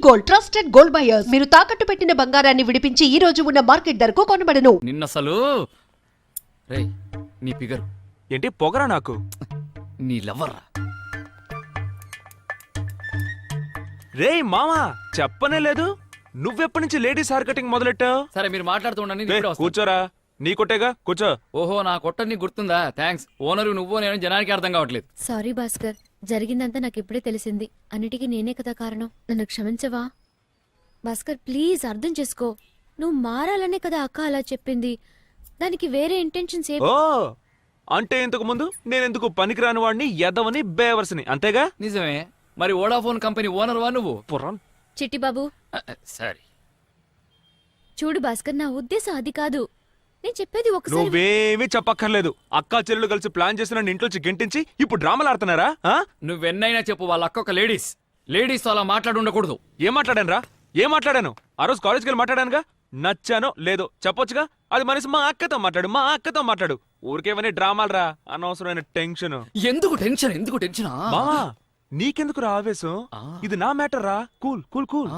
Gold, trusted gold buyers. మీరు తాకట్టు పెట్టిన బంగారాన్ని విడిపించి ఈ రోజు ఉన్న మార్కెట్ ధరకు కొనబడను. నిన్నసలు రేయ్ నీ ఫిగర్ ఏంటి పొగరా నాకు? నీ లవర్ రేయ్ మామా, చెప్పనే లేదు. నువ్వెప్పటి నుంచి లేడీస్ హెయిర్ కటింగ్ మొదలెట్టావు? సరే మీరు మాట్లాడుతూ ఉండండి, నేను రేయ్, ఇప్పుడే వస్తాను. కూర్చోరా. నీ కొట్టేగా, కూర్చో. ఓహో నా కొట్ట నీకు గుర్తుందా? థ్యాంక్స్. ఓనరు నువ్వు నేను జనానికి అర్థం కావట్లేదు. సారీ భాస్కర్, జరిగిందంతా నాకు ఇప్పుడే తెలిసింది. అన్నిటికీ నేనే కదా కారణం. నన్ను క్షమించవా భాస్కర్? ప్లీజ్ అర్థం చేసుకో. నువ్వు మారాలనే కదా అక్క అలా చెప్పింది. దానికి వేరే ఇంటెన్షన్స్ ఓ అంటే ఇంతకు ముందు నేనెందుకు పనికిరాని వాడిని, ఎదవని, బేవర్స్ని, అంతేగా? నిజమే. మరి వోడాఫోన్ కంపెనీ ఓనర్ వా నువ్వు? పుర్రం. చిట్టిబాబు సరే చూడు భాస్కర్, నా ఉద్దేశం అది కాదు. నేను చెప్పేది ఒకసారి. నువ్వేమీ చెప్పక్కర్లేదు. అక్కా చెల్లెలు కలిసి ప్లాన్ చేసి నన్ను ఇంట్లోంచి గెంటించి ఇప్పుడు డ్రామాలు ఆడుతున్నారా? నువ్వెన్నైనా చెప్పు, వాళ్ళ అక్క ఒక లేడీస్ అలా మాట్లాడి ఉండకూడదు. ఏం మాట్లాడాను రా? ఏం మాట్లాడాను? ఆ రోజు కాలేజ్కి వెళ్ళి మాట్లాడానుగా. నచ్చానో లేదో చెప్పొచ్చుగా. అది మనిషి మా అక్కతో మాట్లాడు. ఊరికేమని డ్రామాలు రా, అనవసరమైన టెన్షన్. ఎందుకు టెన్షన్? మామా, నీకెందుకు రా ఆవేశం? ఇది నా మ్యాటర్ రా. Cool cool cool.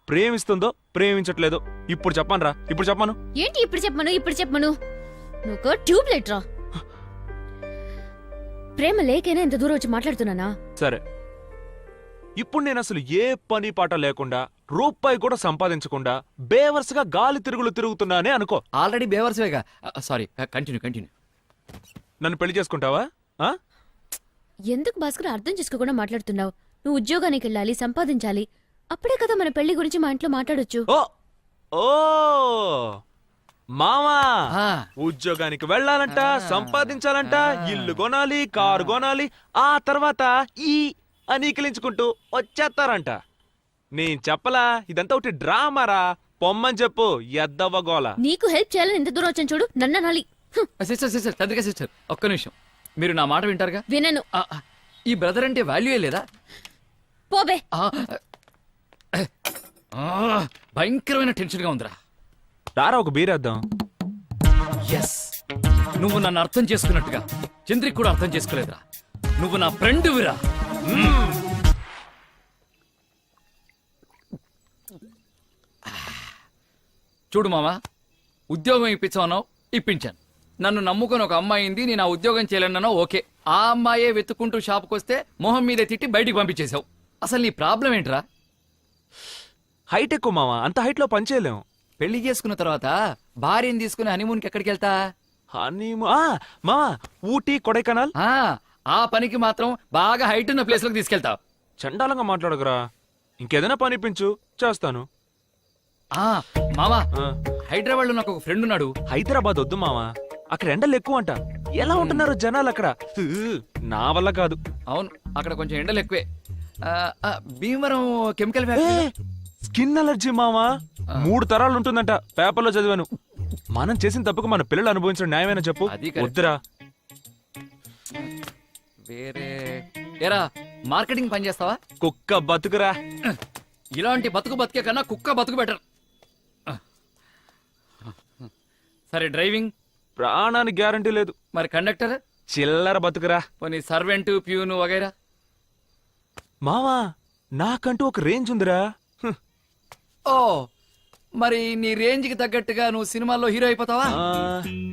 ప్రేమిస్తుందో ప్రేమించట్లేదో ఇప్పుడు చెప్పను రా. ఇప్పుడు చెప్పను. ఏంటి ఇప్పుడు చెప్పమను? నువ్వు ట్యూబ్ లైట్ రా. ప్రేమ లేకైనా ఇంత దూరం వచ్చి మాట్లాడుతున్నానా? సరే, ఇప్పుడు నేను అసలు ఏ పని పాట లేకుండా, రూపాయి కూడా సంపాదించకుండా బేవర్స్గా గాలి తిరుగుతున్నానే అనుకో. ఆల్రెడీ బేవర్స్వేగా. Sorry, continue. నన్ను పెళ్లి చేసుకుంటావా? ఎందుకు భాస్కర్ అర్థం చేసుకోకుండా మాట్లాడుతున్నావు? నువ్వు ఉద్యోగానికి వెళ్ళాలి, సంపాదించాలి. అప్పుడే కదా మన పెళ్లి గురించి మా ఇంట్లో మాట్లాడొచ్చు. ఓ మామా, ఆ. ఉద్యోగానికి వెళ్ళాలంట, సంపాదించాలంట, ఇల్లు కొనాలి, కారు కొనాలి, ఆ తర్వాత ఈ అనీకిలించుకుంటూ వచ్చేస్తారంట. నేను చెప్పలా, ఇదంతా ఒకటి డ్రామారా. పొమ్మని చెప్పు, ఎద్దవ్వగోల. నీకు హెల్ప్ చేయాలని ఎంత దూరం వచ్చాను చూడు. నన్ను అనాలి. సిస్టర్ చంద్రిక సిస్టర్, ఒక్క నిమిషం. మీరు నా మాట వింటారుగా? వినను. ఈ బ్రదర్ అంటే వాల్యూయే లేదా? పోబే. భయంకరమైన టెన్షన్ గా ఉందిరా. రారా, ఒక బీరేద్దాం. ఎస్, నువ్వు నన్ను అర్థం చేసుకున్నట్టుగా చంద్రిక్ కూడా అర్థం చేసుకోలేదురా. నువ్వు నా ఫ్రెండ్ విరా. చూడు మామా, ఉద్యోగం ఇప్పించావు, ఇప్పించాను. నన్ను నమ్ముకొని ఒక అమ్మాయింది, నేను ఆ ఉద్యోగం చేయలేనన్నా ఓకే. ఆ అమ్మాయే వెతుక్కుంటూ షాప్కి వస్తే మొహం మీదే తిట్టి బయటికి పంపించేశావు. అసలు నీ ప్రాబ్లం ఏంట్రా? హైట్ ఎక్కువ మావా, అంత హైట్ లో పనిచేయలేం. పెళ్లి చేసుకున్న తర్వాత భార్యని తీసుకుని హనీమూన్కి ఎక్కడికి వెళ్తా? మావా, ఊటీ, కొడైకెనాల్. ఆ పనికి మాత్రం బాగా హైట్ ఉన్న ప్లేస్ లోకి తీసుకెళ్తావు. చండాలంగా మాట్లాడకురా. ఇంకేదైనా పని ఇప్పించు, చేస్తాను. మామా, హైదరాబాద్ లో నాకు ఒక ఫ్రెండ్ ఉన్నాడు. హైదరాబాద్ వద్దు మావా, అక్కడ ఎండలు ఎక్కువ అంట. ఎలా ఉంటున్నారు జనాలు అక్కడ? నా వల్ల కాదు. అవును, అక్కడ కొంచెం ఎండలు ఎక్కువే. Bhimavaram chemical factory. Skin allergy మావా, 3 తరాలు ఉంటుందంట. పేపర్లో చదివాను. మనం చేసిన తప్పుకు మన పిల్లలు అనుభవించడం న్యాయమేనా చెప్పు? వద్దురా. వేరే ఏరా, మార్కెటింగ్ పని చేస్తావా? కుక్క బతుకురా. ఇలాంటి బతికే కన్నా కుక్క బతుకు బెటర్. సరే, డ్రైవింగ్? ప్రాణానికి గ్యారంటీ లేదు. మరి కండక్టర్? చిల్లర బతుకురా. పోనీ సర్వెంట్, ప్యూను వగైరా? మావా, నాకంటూ ఒక రేంజ్ ఉందిరా. ఓ, మరి నీ రేంజ్ కి తగ్గట్టుగా నువ్వు సినిమాల్లో హీరో అయిపోతావా?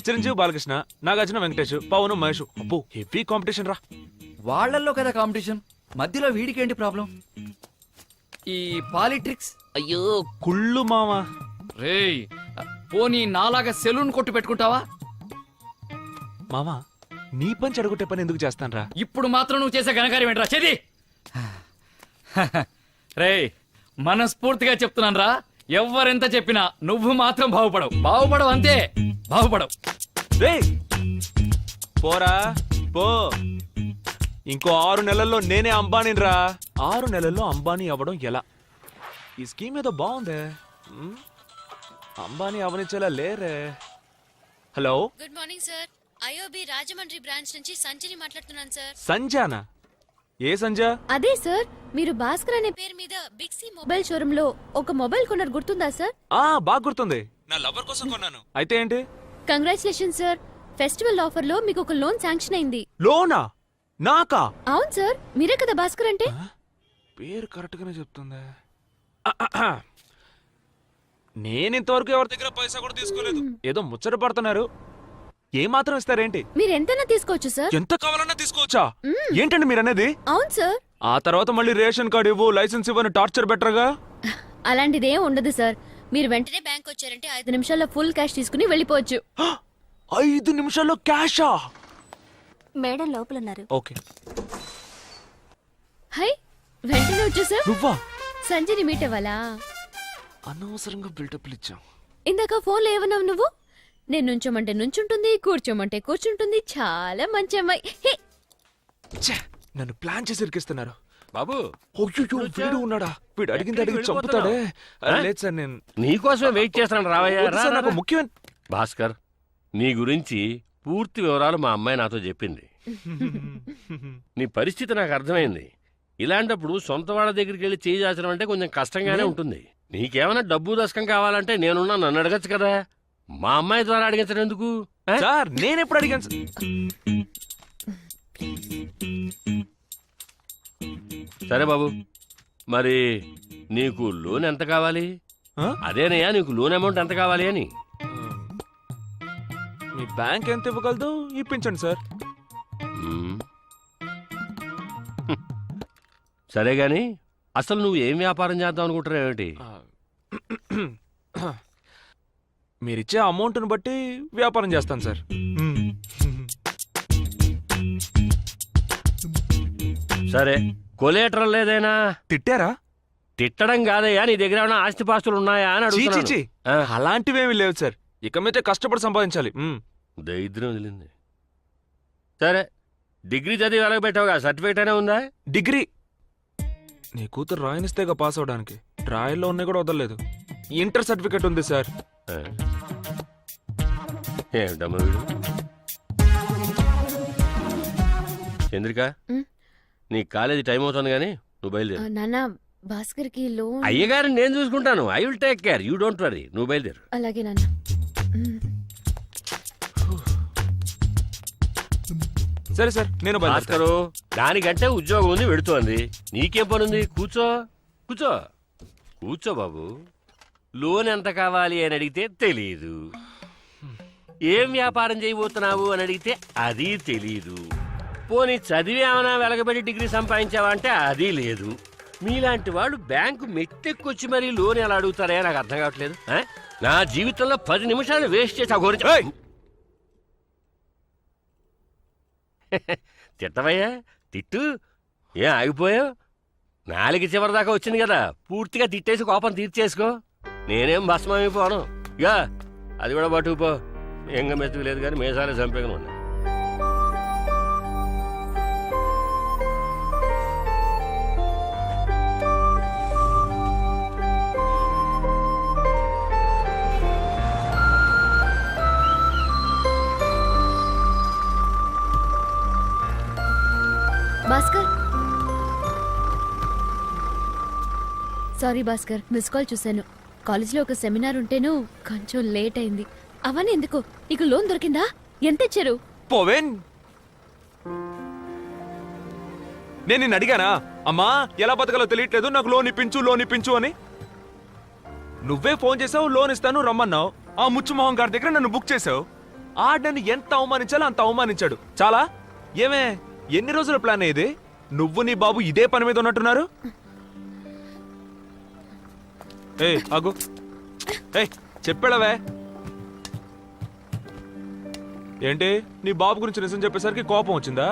చిరంజీవి, బాలకృష్ణ, నాగార్జున, వెంకటేష్, పవన్, మహేష్. అబ్బో, హెవీ కాంపిటీషన్ రా. వాళ్లల్లో కదా కాంపిటీషన్, మధ్యలో వీడికేంటి ప్రాబ్లం? ఈ పాలిట్రిక్స్? అయ్యో, కుళ్ళు మావా. రేయ్, పోనీ నాలాగా సెలూన్ కొట్టు పెట్టుకుంటావా? మావా, నీ పని చెడగొట్టే పని ఎందుకు చేస్తానరా? ఇప్పుడు మాత్రం నువ్వు చేసే ఘనకార్యం ఏంట్రా? చేది. రేయ్, మనస్ఫూర్తిగా చెప్తున్నాను రా, ఎవ్వరెంత చెప్పినా నువ్వు మాత్రం బాగుపడవు అంతే. బాగుపడవు. రేయ్, పోరా పో. ఇంకో 6 నెలల్లో నేనే అంబానీ రా. 6 నెలల్లో అంబానీ అవ్వడం ఎలా? ఈ స్కీమ్ ఏదో బాగుందే. అంబానీ అవనిచ్చేలా లేరే. Hello, good morning sir. IOB Rajahmundry branch నుంచి సంజయ్ మాట్లాడుతున్నాను సార్. సంజానా? ఏ సంజా? అదే సార్, మీరు భాస్కర్ అనే పేరు మీద బిగ్ సి మొబైల్ షోరూమ్ లో ఒక మొబైల్ కొన్నారు, గుర్తుందా సార్? బాగా గుర్తుంది. నా లవర్ కోసం కొన్నాను. అయితే ఏంటి? కంగ్రాచులేషన్ సార్, ఫెస్టివల్ ఆఫర్ లో మీకు ఒక లోన్ శాంక్షన్ అయింది. లోనా? నాకా? అవును సార్, మీరే కదా భాస్కర్ అంటే. పేరు కరెక్ట్ గానే చెప్తుందే. నేను ఇంతవరకు ఎవరి దగ్గర పైసా కూడా తీసుకోలేదు. ఏదో ముచ్చట పడుతున్నారు. ఏ మాత్రం ఇస్తారేంటి? మీరు ఎంతైనా తీసుకోవచ్చు సార్. ఎంత కావాలన్నా తీసుకోవచ్చా? ఏంటండి మీరు అనేది? అవును సార్. ఆ తర్వాత మళ్ళీ రేషన్ కార్డు ఇవ్వు, లైసెన్స్ ఇవ్వని టార్చర్ బెటర్గా. అలాంటిదేం ఉండదు సార్. మీరు వెంటనే బ్యాంక్ వచ్చారంటే 5 నిమిషాల్లో ఫుల్ క్యాష్ తీసుకుని వెళ్ళిపోవచ్చు. 5 నిమిషాల్లో క్యాషా? మేడం లోపలున్నారు. ఓకే. హై, వెంటనే వచ్చేసా. నువ్వా? సంజయ్ని మీట్ అవ్వాలా? అనవసరంగా బిల్డప్లు ఇచ్చాం. ఇందాక ఫోన్లో ఏమన్నావు నువ్వు? నేను నుంచోమంటే నుంచుంటుంది, కూర్చోమంటే కూర్చుంటుంది. చాలా మంచి అమ్మాయి. హే, ఛే, నన్ను ప్లాన్ చేసి ఇరికిస్తున్నారు. బాబు అయ్యో, వీడు ఉన్నాడా? వీడు అడిగింది అడిగి చంపుతాడే. లేదు సార్, నేను నీకోసమే వెయిట్ చేస్తాను. రావయ్యా. వద్దు సార్, నాకు ముఖ్యమైన భాస్కర్, నీ గురించి పూర్తి వివరాలు మా అమ్మాయి నాతో చెప్పింది. నీ పరిస్థితి నాకు అర్థమైంది. ఇలాంటప్పుడు సొంత వాళ్ళ దగ్గరికి వెళ్ళి చేయి చాచడం అంటే కొంచెం కష్టంగానే ఉంటుంది. నీకేమైనా డబ్బు దశకం కావాలంటే నేనున్నా, నన్ను అడగచ్చు కదా. మా అమ్మాయి ద్వారా అడిగించడం ఎందుకు? సార్, నేను ఎప్పుడు అడిగాను సార్? సరే బాబు, మరి నీకు లోన్ ఎంత కావాలి? ఆ? అదేనయ్యా, నీకు లోన్ అమౌంట్ ఎంత కావాలి అని. మీ బ్యాంక్ ఎంత ఇవ్వగలదు ఇప్పించండి సార్. మ్మ్. సరే గాని అసలు నువ్వు ఏం వ్యాపారం చేద్దాం అనుకుంటున్నావు ఏమిటి? మీరిచ్చే అమౌంట్ని బట్టి వ్యాపారం చేస్తాను సార్. సరే, కొలేటరల్ లేదైనా? తిట్టారా? తిట్టడం కాదయ్యా, నీ దగ్గర ఏమైనా ఆస్తిపాస్తులు ఉన్నాయా అని చీ, చీ, అడుగుతున్నాను. చీ. ఆ, అలాంటివేమీ లేవు సార్. ఇక మీదే కష్టపడి సంపాదించాలి. దరిద్రం వదిలింది. సరే, డిగ్రీ చదివి వెలగబెట్టావుగా, సర్టిఫికేట్ అయినా ఉందా? డిగ్రీ నీ కూతురు రాయనిస్తేగా పాస్ అవడానికి. రాయల్లో ఉన్నాయి కూడా వదలలేదు. ఇంటర్ సర్టిఫికేట్ ఉంది సార్. ఆ. ఏమిటమ్మా వీడు? చంద్రిక, మ్? నీ కాలేజీ టైం అవుతుంది కానీ నువ్వు బయలుదేరు. నాన్న, భాస్కర్ కి లోన్. అయ్యగారిని నేను చూసుకుంటాను. I will take care, you don't worry. నువ్వు బయలుదేరు. అలాగే నాన్న. సరే సార్, నేను బయలుదేరుతా. భాస్కరు, దానికంటే ఉద్యోగం ఉంది, వెడుతోంది. నీకేం పనుంది? కూర్చో కూర్చో కూర్చో బాబు. లోన్ ఎంత కావాలి అని అడిగితే తెలీదు. ఏం వ్యాపారం చేయబోతున్నావు అని అడిగితే అది తెలీదు. పోనీ చదివి ఏమైనా వెలగబెట్టి డిగ్రీ సంపాదించావా అంటే అది లేదు. మీలాంటి వాళ్ళు బ్యాంకు మెట్టెక్కొచ్చి మరీ లోన్ ఎలా అడుగుతారే నాకు అర్థం కావట్లేదు. నా జీవితంలో 10 నిమిషాలు వేస్ట్ చేసి ఆ గురించి తిట్టవయ్యా, తిట్టు. ఏం ఆగిపోయావు? 4 చివరి దాకా వచ్చింది కదా, పూర్తిగా తిట్టేసి కోపం తీర్చేసుకో. నేనేం భస్మైపోను. ఇక అది కూడా పట్టుకుపో. ఎంగ మెతుకు లేదు కానీ మేసాలే చంపేగను ఉన్నా. Bhaskar, sorry Bhaskar, miss call చూశాను. కాలేజీలో ఒక సెమినార్ ఉంటేను కొంచెం లేట్ అయింది. అవన్నీ ఎందుకు, నీకు లోన్ దొరికిందా? ఎంత ఇచ్చారు? పోవేన్, నేను నిన్ను అడిగానా అమ్మా ఎలా బతకాలో తెలియట్లేదు, నాకు లోన్ ఇప్పించు అని? నువ్వే ఫోన్ చేసావు, లోన్ ఇస్తాను రమ్మన్నావు. ఆ ముచ్చుమోహన్ గారి దగ్గర నన్ను బుక్ చేసావు. నన్ను ఎంత అవమానించాలో అంత అవమానించాడు. చాలా. ఏమే, ఎన్ని రోజుల ప్లాన్ ఇది? నువ్వు నీ బాబు ఇదే పని మీద ఉన్నట్టున్నారు. ఆగు. చెప్పాడవే ఏంటి? నీ బాబు గురించి నిజం చెప్పేసరికి కోపం వచ్చిందా?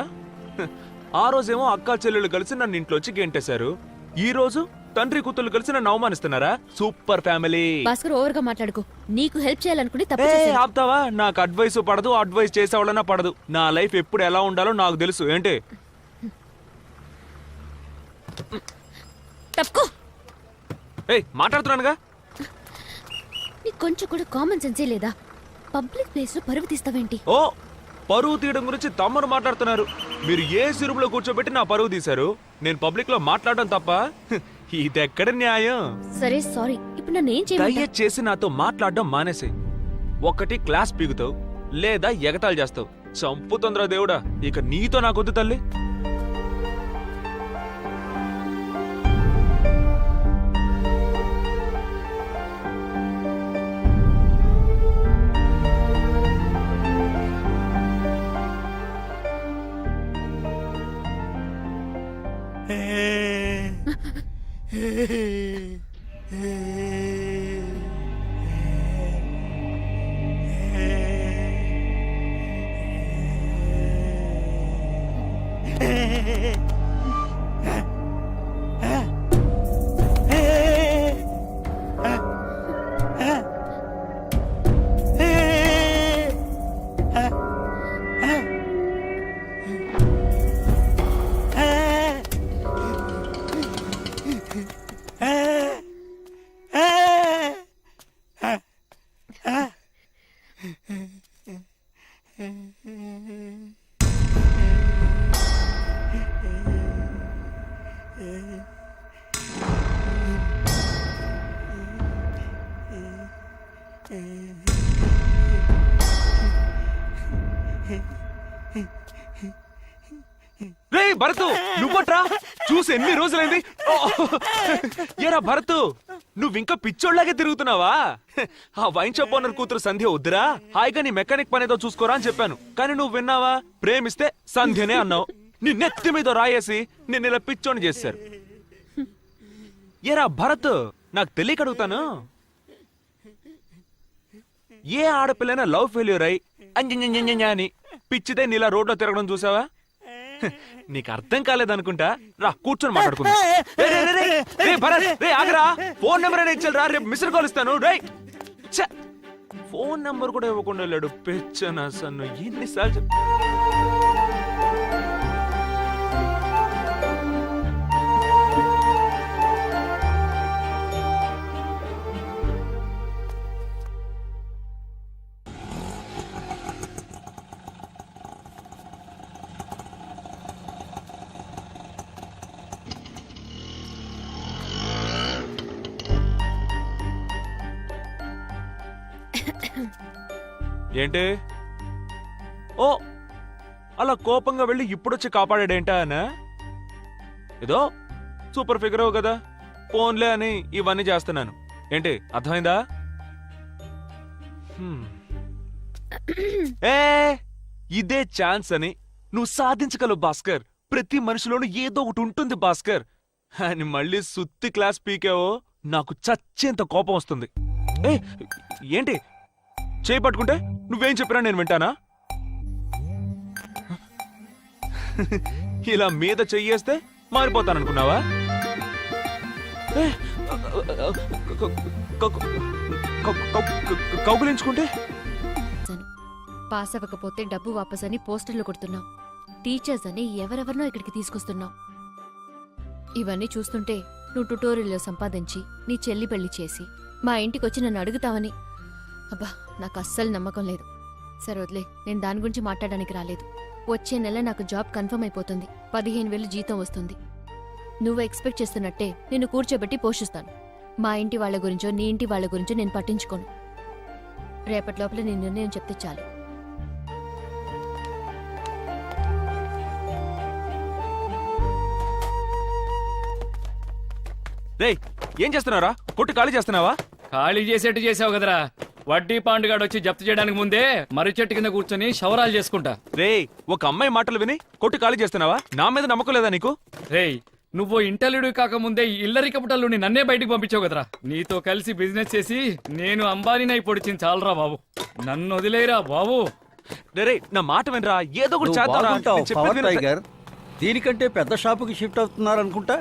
ఆ రోజేమో అక్కా చెల్లెళ్ళు కలిసి నన్ను ఇంట్లోంచి గెంటేశారు. ఈ రోజు తండ్రి కూతుళ్ళు కలిసి నన్ను అవమానిస్తున్నారా? Super family. భాస్కర్, ఓవర్ గా మాట్లాడుకో. నీకు హెల్ప్ చేయాలనుకుని తప్పు చేశాను. ఆపుతావా? నాకు అడ్వైస్ పడదు, అడ్వైస్ చేసేవాళ్ళన్నా పడదు. నా లైఫ్ ఎప్పుడు ఎలా ఉండాలో నాకు తెలుసు. ఏంటి? తప్పుకో. మాట్లాడుతున్నానుగా. నీకు కొంచెం కూడా కామన్ సెన్సే లేదా? పబ్లిక్ ప్లేస్ లో పరువు తీస్తావేంటి? ఓ, పరువు తీయడం గురించి తమ్ముడు మాట్లాడుతున్నారు. మీరు ఏ సిరుపులో కూర్చోబెట్టి నా పరువు తీశారు? నేను పబ్లిక్ లో మాట్లాడడం తప్ప ఇదెక్కడ న్యాయం? సరే, సారీ. ఇప్పుడు నన్ను ఏం చేయమంటావ్? దయచేసి నాతో మాట్లాడడం మానేసి. ఒకటి క్లాస్ పీగుతావు, లేదా ఎగతాళి చేస్తావు. చంపుతుందిరా దేవుడా. ఇక నీతో నాకొద్దు తల్లి. రే భరత్, నువ్వట్రా? చూసి ఎన్ని రోజులైంది. ఓ! ఏరా భరత్, నువ్వింకా పిచ్చోళ్ళలాగే తిరుగుతున్నావా? ఆ వైన్ షాప్ ఓనర్ కూతురు సంధ్య వద్దురా, హాయిగా నీ మెకానిక్ పనేదో చూసుకోరా అని చెప్పాను. కానీ నువ్వు విన్నావా? ప్రేమిస్తే సంధ్యనే అన్నావు. నీ నెత్తి మీద రాయేసి నిన్ను ఇలా పిచ్చోని చేశారు. ఏరా భరత్, నాకు తెలియక అడుగుతాను, ఏ ఆడపిల్లైనా లవ్ ఫెయిల్యూర్ అయి అంజ అని పిచ్చితే నీలా రోడ్లో తిరగడం చూసావా? నీకు అర్థం కాలేదనుకుంటా. రా కూర్చొని మాట్లాడుకుందాం. ఆగరా, ఫోన్ నెంబర్ అయినా ఇచ్చారా? రేపు మిస్డ్ కాల్ ఇస్తాను. ఫోన్ నెంబర్ కూడా ఇవ్వకుండా వెళ్ళాడు పెచ్చనా సన్ను. ఎన్నిసార్లు ఏంటి? ఓ, అలా కోపంగా వెళ్ళి ఇప్పుడొచ్చి కాపాడాడేంటా అనా? ఏదో సూపర్ ఫిగర్ కదా, ఫోన్లే అని ఇవన్నీ చేస్తున్నాను. ఏంటి అర్థమైందా? ఏ ఇదే ఛాన్స్ అని నువ్వు సాధించగలవు భాస్కర్. ప్రతి మనిషిలోనూ ఏదో ఒకటి ఉంటుంది భాస్కర్ అని మళ్ళీ సుత్తి క్లాస్ పీకావో నాకు చచ్చేంత కోపం వస్తుంది. ఏ ఏంటి చేయి పట్టుకుంటే నువ్వేం చెప్పినా నేను వింటానా? ఇలా మీద చెయ్యేస్తే మారిపోతాననుకున్నావా? కౌగులించుకుంటే పాస్ అవ్వకపోతే డబ్బు వాపస్ అని పోస్టర్లు కొడుతున్నావు. టీచర్స్ అని ఎవరెవరినో ఇక్కడికి తీసుకొస్తున్నావు. ఇవన్నీ చూస్తుంటే నువ్వు ట్యుటోరియల్లో సంపాదించి నీ చెల్లి పెళ్లి చేసి మా ఇంటికొచ్చి నన్ను అడుగుతావని అబ్బా నాకు అస్సలు నమ్మకం లేదు. సరే వదిలే, నేను దాని గురించి మాట్లాడడానికి రాలేదు. వచ్చే నెల నాకు జాబ్ కన్ఫర్మ్ అయిపోతుంది. 15,000 జీతం వస్తుంది. నువ్వు ఎక్స్పెక్ట్ చేస్తున్నట్టే నిన్ను కూర్చోబెట్టి పోషిస్తాను. మా ఇంటి వాళ్ళ గురించో నీ ఇంటి వాళ్ళ గురించో నేను పట్టించుకోను. రేపటి లోపల నీ నిర్ణయం చెప్తే చాలు. రేయ్, ఏం చేస్తున్నారా? కొట్టు ఖాళీ చేస్తున్నావా? ఖాళీ చేసేట్టు చేసావు కదరా. వడ్డీ పాండుగాడు వచ్చి జప్తు చేయడానికి ముందే మర్రి చెట్టు కింద కూర్చొని శవరాలు చేసుకుంటా. రేయ్, ఒక అమ్మాయి మాటలు విని కొట్టు ఖాళీ చేస్తున్నావా? నా మీద నమ్మకం లేదా నీకు? రేయ్, నువ్వు ఇంటర్వ్యూ కాకముందే ఇల్లరికపుటల్లుని నన్నే బయటికి పంపించావు కదరా. నీతో కలిసి బిజినెస్ చేసి నేను అంబానీనై పొడిచింది చాలరా బాబు. నన్ను వదిలేరా బాబు. రే నా మాట వినరా, ఏదో ఒకటి నువ్వు చేద్దాంరా. బాగుంటావు, నేను చెప్పేది పవర్ విను. టైగర్. దీనికంటే పెద్ద షాపుకి షిఫ్ట్ అవుతున్నారనుకుంటా.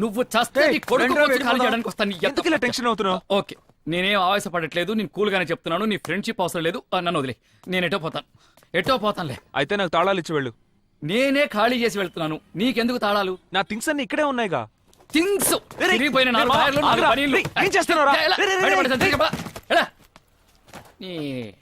నువ్వు చస్తే నీ కొడుకు రెండో వచ్చి వీడి ఖాళీ వల్ల చేయడానికి వస్తాను. ఎందుకు ఇలా టెన్షన్ అవుతున్నావు? ఓకే, నేనేం ఆవేశపడట్లేదు. నేను కూల్ గానే చెప్తున్నాను. నీ ఫ్రెండ్షిప్ అవసరం లేదు. నన్ను వదిలే, నేను ఎటో పోతానులే. అయితే నాకు తాళాలు ఇచ్చి వెళ్ళు. నేనే ఖాళీ చేసి వెళ్తున్నాను. నీకెందుకు తాళాలు? నా థింగ్స్ అన్ని ఇక్కడే ఉన్నాయిగా. థింగ్స్ రేయ్, తిరిగిపోయిన రేయ్, 4 టైర్లు, 4 ఆగ్రా. బనీన్లు. రేయ్, ఏం చేస్తున్నావురా? ఎలా? రేయ్, రేయ్, రేయ్, బయటపడేసాను, రేయ్. తిరిగి పో. ఎలా? నీ-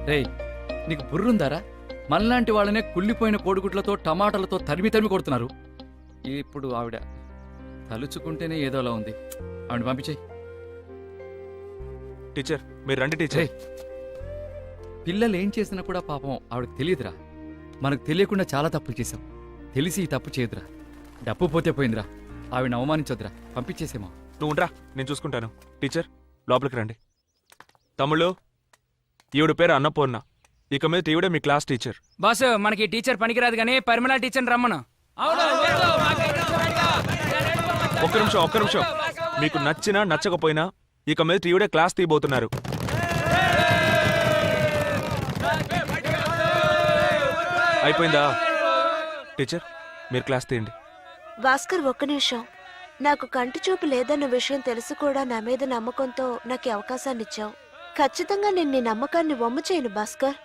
రేయ్, నీకు బుర్రుందారా? మనలాంటి వాళ్ళనే కుళ్ళిపోయిన కోడిగుడ్లతో టమాటాలతో తరిమి కొడుతున్నారు. ఇప్పుడు ఆవిడ తలుచుకుంటేనే ఏదోలా ఉంది. ఆవిడ పంపించేయి. టీచర్, మీరు రండి టీచర్. రేయ్, పిల్లలు ఏం చేసినా కూడా పాపం ఆవిడకి తెలియదురా. మనకు తెలియకుండా చాలా తప్పులు చేశాం. తెలిసి ఈ తప్పు చేయదురా. డబ్బు పోతే పోయిందిరా. ఆవిడని అవమానించొద్దురా. పంపించేసేమా. నువ్వు ఉండరా, నేను చూసుకుంటాను. టీచర్ లోపలికి రండి. తమ్ముళ్ళు, ఈవిడ పేరు అన్నపూర్ణ. ఇక మీద ఈవిడే మీ క్లాస్ టీచర్. బాస్ మనకి టీచర్ పనికిరాదు కానీ పరిమళ టీచర్ రమ్మను. ఒక్క నిమిషం. మీకు నచ్చినా నచ్చకపోయినా ఇక మీద ఈవిడే క్లాస్ తీయబోతున్నారు. అయిపోయిందా? టీచర్ మీరు క్లాస్ తీయండి. భాస్కర్ ఒక్క నిమిషం. నాకు కంటి చూపు లేదన్న విషయం తెలుసు కూడా నా మీద నమ్మకంతో నాకు ఈ అవకాశాన్ని ఇచ్చావు. ఖచ్చితంగా నేను నీ నమ్మకాన్ని వమ్ము చేయను భాస్కర్.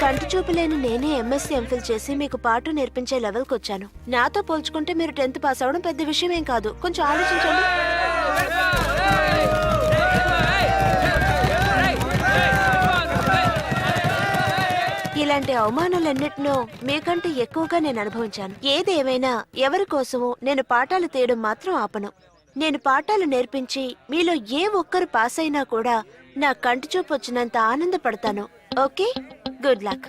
కంటి చూపు లేని నేనే ఎంఎస్సీ ఎంఫిల్ చేసి మీకు పాటు నేర్పించే లెవెల్కి వచ్చాను. నాతో పోల్చుకుంటే మీరు 10th పాస్ అవడం పెద్ద విషయం ఏం కాదు. కొంచెం ఆలోచించండి. ఇలాంటి అవమానాలన్నిటినో మీకంటే ఎక్కువగా నేను అనుభవించాను. ఏదేమైనా ఎవరి కోసమో నేను పాఠాలు తీయడం మాత్రం ఆపను. నేను పాఠాలు నేర్పించి మీలో ఏ ఒక్కరు పాస్ అయినా కూడా నా కంటి చూపు వచ్చినంత ఆనందపడతాను. Okay, good luck.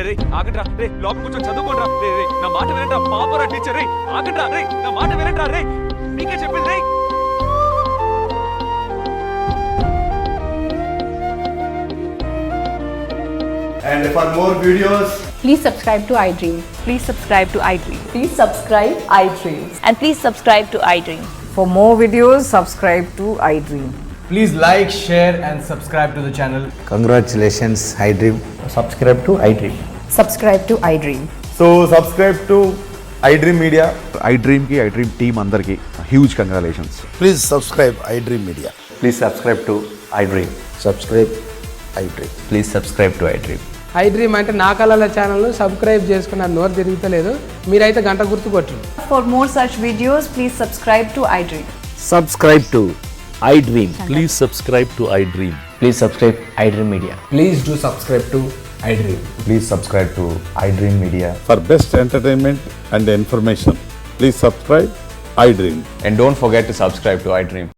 రే ఆగండ్రా. రే లోపల కూర్చొని చదువుకోండిరా. రే నా మాట వినండి. పాపరా టీచర్. రే ఆగండ్రా. రే నా మాట వినండి. రే మీకే చెప్పింది. రే And for more videos, Please subscribe to iDream. Please subscribe to iDream. Please subscribe iDream. And please subscribe to iDream. For more videos, subscribe to iDream. please like, share and subscribe to the channel. Congratulations, iDream. Subscribe to iDream. Subscribe to iDream. So subscribe to iDream Media. iDream ki iDream team andarki huge congratulations. Please subscribe iDream Media. Please subscribe to iDream. Subscribe iDream. Please subscribe to iDream. iDream అంటే నా కళల channel subscribe చేసుకున్న నోరు తిరుగుతలేదు. మీరైతే గంట గుర్తు కొట్టండి. For more such videos, please subscribe to iDream. Subscribe to iDream. Please subscribe to iDream. Please subscribe iDream Media. Please do subscribe to iDream. Please subscribe to iDream Media. For best entertainment and information, please subscribe iDream. And don't forget to subscribe to iDream.